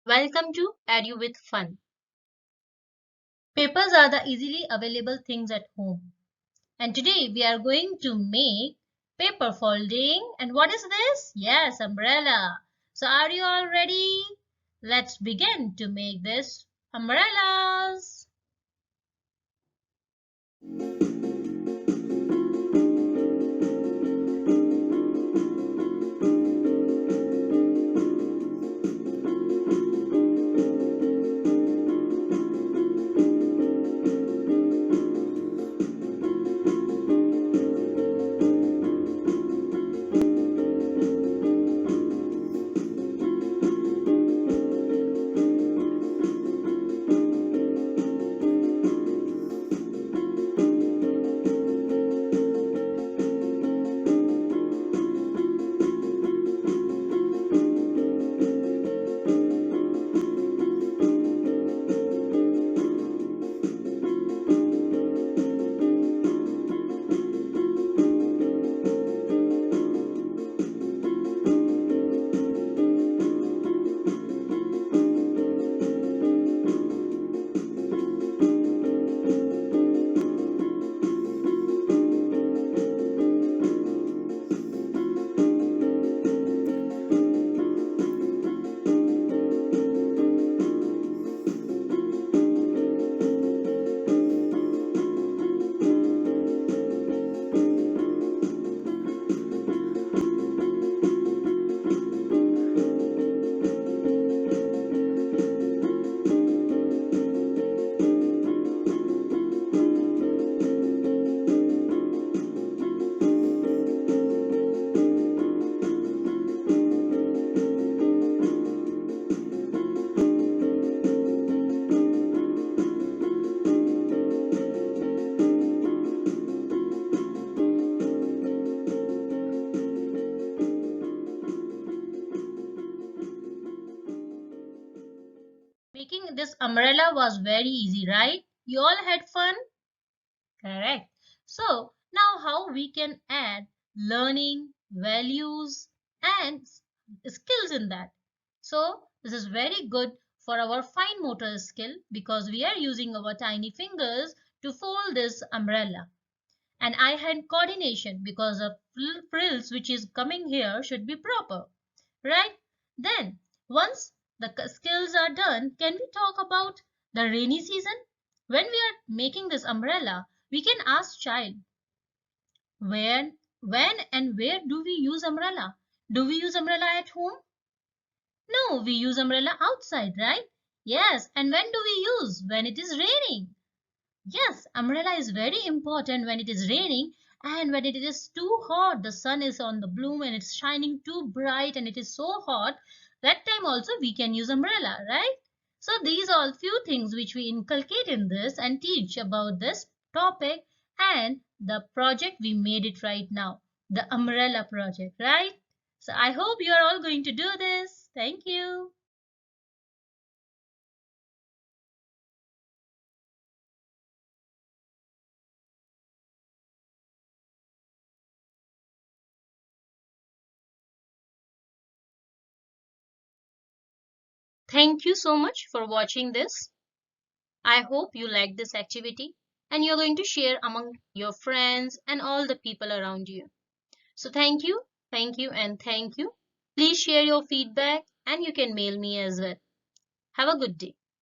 Welcome to Edu with Fun. Papers are the easily available things at home. And today we are going to make paper folding. And what is this? Yes, umbrella. So are you all ready? Let's begin to make this umbrellas. Making this umbrella was very easy, right? You all had fun? Correct. So now how we can add learning, values and skills in that. So this is very good for our fine motor skill because we are using our tiny fingers to fold this umbrella. And eye hand coordination because the frills which is coming here should be proper. Right? Then once the skills are done, can we talk about the rainy season? When we are making this umbrella, we can ask child, when and where do we use umbrella? Do we use umbrella at home? No, we use umbrella outside, right? Yes, and when do we use? When it is raining. Yes, umbrella is very important when it is raining and when it is too hot, the sun is on the bloom and it's shining too bright and it is so hot, that time also we can use umbrella, right? So these are few things which we inculcate in this and teach about this topic and the project we made it right now, the umbrella project, right? So I hope you are all going to do this. Thank you. Thank you so much for watching this. I hope you like this activity and you're going to share among your friends and all the people around you. So thank you and thank you. Please share your feedback and you can mail me as well. Have a good day.